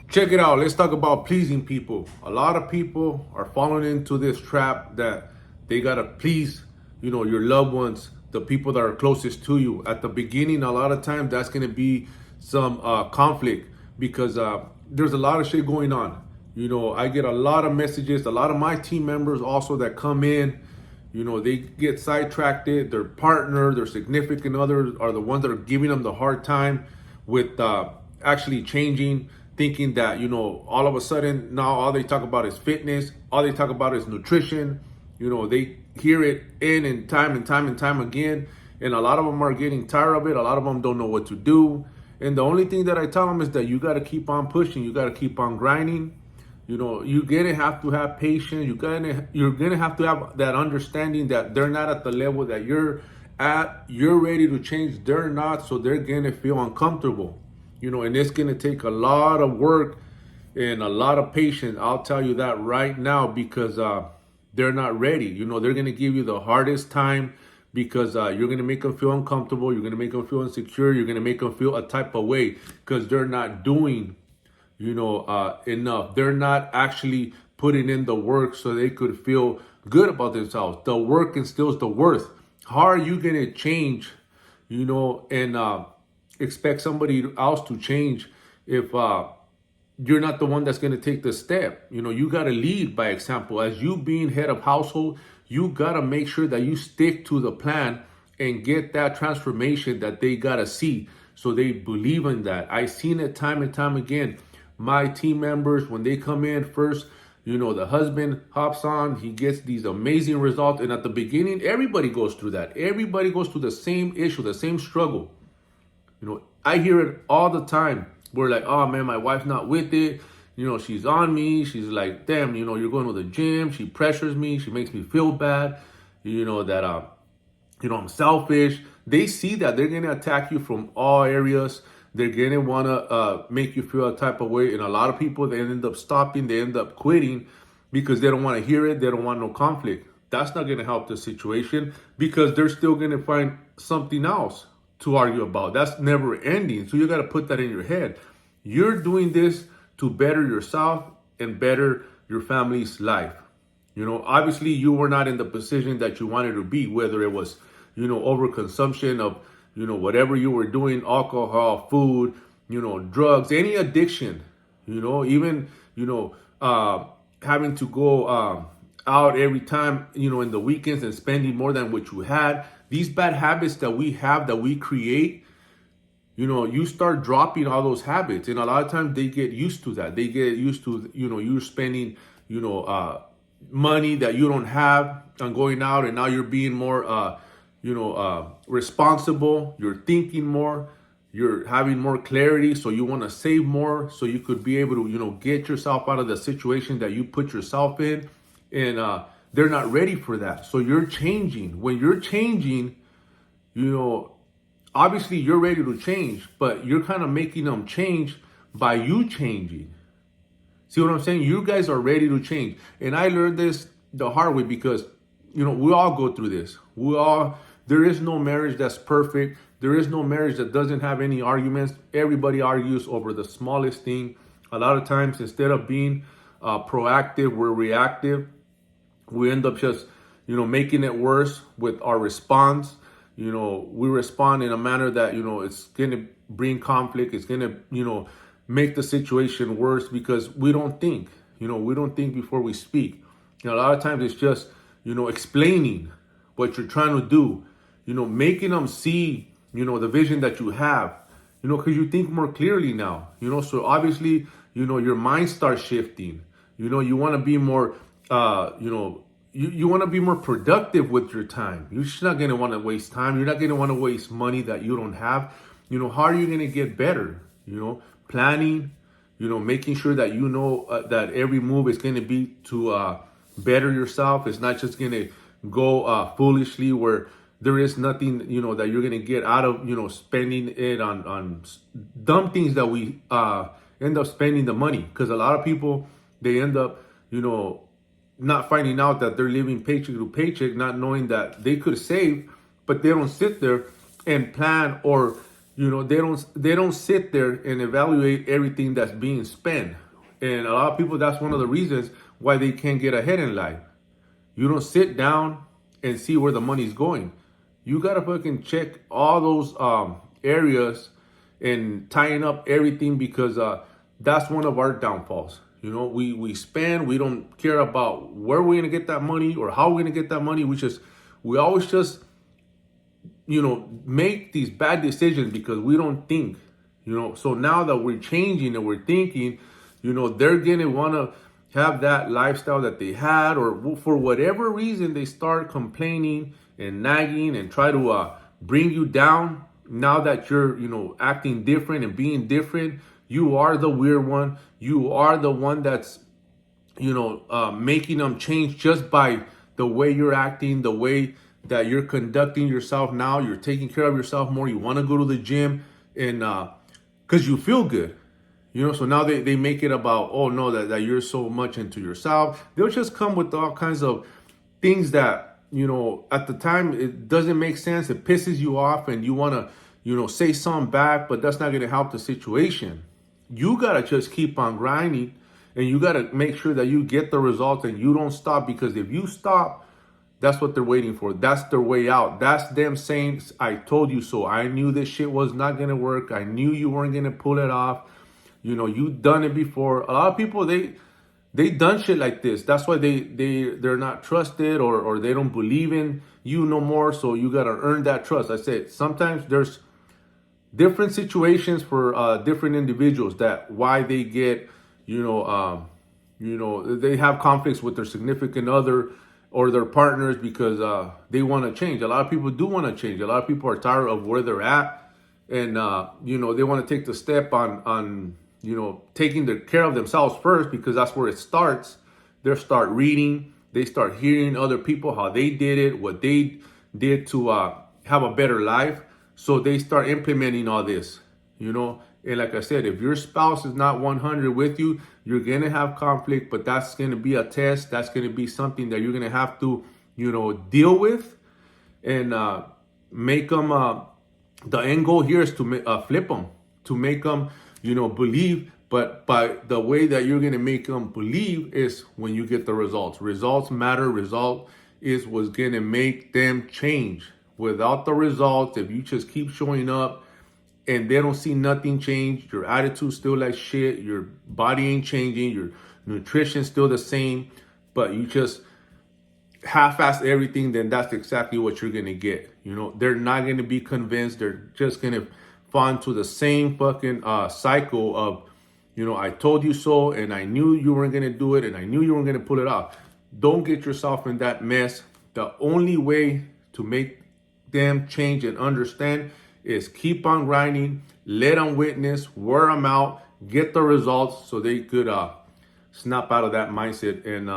Check it out. Let's talk about pleasing people. A lot of people are falling into this trap that they gotta please, your loved ones, the people that are closest to you. At the beginning, a lot of times that's gonna be some conflict because there's a lot of shit going on. I get a lot of messages. A lot of my team members also that come in. They get sidetracked. Their partner, their significant other are the ones that are giving them the hard time with actually changing, thinking that, all of a sudden now all they talk about is fitness, all they talk about is nutrition. They hear it in and time again. And a lot of them are getting tired of it. A lot of them don't know what to do. And the only thing that I tell them is that you got to keep on pushing. You got to keep on grinding. You're gonna have to have patience. You're gonna have to have that understanding that they're not at the level that you're at. You're ready to change. They're not, so they're gonna feel uncomfortable. And it's gonna take a lot of work and a lot of patience. I'll tell you that right now because they're not ready. They're gonna give you the hardest time because you're gonna make them feel uncomfortable. You're gonna make them feel insecure. You're gonna make them feel a type of way because they're not doing enough. They're not actually putting in the work so they could feel good about themselves. The work instills the worth. How are you going to change, and expect somebody else to change if you're not the one that's going to take the step? You got to lead by example. As you being head of household, you got to make sure that you stick to the plan and get that transformation that they got to see so they believe in that. I've seen it time and time again. My team members, when they come in first, the husband hops on, he gets these amazing results. And at the beginning, everybody goes through that. Everybody goes through the same issue, the same struggle. I hear it all the time. We're like, oh man, my wife's not with it. She's on me. She's like, damn, you're going to the gym. She pressures me. She makes me feel bad. That, I'm selfish. They see that. They're going to attack you from all areas. They're going to want to make you feel a type of way. And a lot of people, they end up stopping. They end up quitting because they don't want to hear it. They don't want no conflict. That's not going to help the situation because they're still going to find something else to argue about. That's never ending. So you got to put that in your head. You're doing this to better yourself and better your family's life. Obviously you were not in the position that you wanted to be, whether it was, overconsumption of, whatever you were doing, alcohol, food, drugs, any addiction, even, having to go out every time, in the weekends and spending more than what you had. These bad habits that we have, that we create, you start dropping all those habits. And a lot of times they get used to that. They get used to, you're spending, money that you don't have on going out. And now you're being more, responsible. You're thinking more. You're having more clarity. So you want to save more so you could be able to, get yourself out of the situation that you put yourself in. And they're not ready for that. So you're changing. When you're changing, obviously you're ready to change, but you're kind of making them change by you changing. See what I'm saying? You guys are ready to change. And I learned this the hard way because, we all go through this. There is no marriage that's perfect. There is no marriage that doesn't have any arguments. Everybody argues over the smallest thing. A lot of times, instead of being proactive, we're reactive. We end up just, making it worse with our response. We respond in a manner that, it's going to bring conflict. It's going to, make the situation worse because we don't think, we don't think before we speak. A lot of times it's just, explaining what you're trying to do, making them see, the vision that you have, because you think more clearly now, so obviously, your mind starts shifting, you want to be more, you want to be more productive with your time. You're just not going to want to waste time. You're not going to want to waste money that you don't have. How are you going to get better? Planning, making sure that that every move is going to be to better yourself. It's not just going to go foolishly where there is nothing, that you're going to get out of, spending it on dumb things that we end up spending the money. Because a lot of people, they end up, not finding out that they're living paycheck to paycheck, not knowing that they could save, but they don't sit there and plan or they don't sit there and evaluate everything that's being spent. And a lot of people, that's one of the reasons why they can't get ahead in life. You don't sit down and see where the money's going. You gotta fucking check all those areas and tying up everything, because that's one of our downfalls. We spend, we don't care about where we're gonna get that money or how we're gonna get that money. We always just make these bad decisions because we don't think. So now that we're changing and we're thinking, they're gonna wanna have that lifestyle that they had, or for whatever reason they start complaining and nagging and try to bring you down. Now that you're acting different and being different, you are the weird one. You are the one that's making them change just by the way you're acting, the way that you're conducting yourself. Now you're taking care of yourself more. You want to go to the gym, and because you feel good. So now they make it about, oh no, that you're so much into yourself. They'll just come with all kinds of things that, at the time it doesn't make sense. It pisses you off and you want to, say something back, but that's not going to help the situation. You got to just keep on grinding, and you got to make sure that you get the results and you don't stop, because if you stop, that's what they're waiting for. That's their way out. That's them saying, I told you so. I knew this shit was not going to work. I knew you weren't going to pull it off. You've done it before. A lot of people, they done shit like this. That's why they're not trusted, or they don't believe in you no more. So you got to earn that trust. I said, sometimes there's different situations for different individuals, that why they get, they have conflicts with their significant other or their partners, because they want to change. A lot of people do want to change. A lot of people are tired of where they're at, and they want to take the step on taking care of themselves first, because that's where it starts. They start reading, they start hearing other people, how they did it, what they did to have a better life. So they start implementing all this, and like I said, if your spouse is not 100 with you, you're going to have conflict, but that's going to be a test. That's going to be something that you're going to have to, deal with, and make them, the end goal here is to flip them, to make them, believe. But by the way that you're going to make them believe is when you get the results. Results matter. Result is what's going to make them change. Without the results, if you just keep showing up and they don't see nothing change, your attitude's still like shit, your body ain't changing, your nutrition's still the same, but you just half-ass everything, then that's exactly what you're going to get. They're not going to be convinced. They're just going to fall into the same fucking cycle of, I told you so, and I knew you weren't going to do it, and I knew you weren't going to pull it off. Don't get yourself in that mess. The only way to make them change and understand is keep on grinding, let them witness, wear them out, get the results, so they could snap out of that mindset. And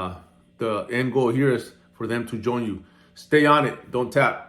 the end goal here is for them to join you. Stay on it. Don't tap.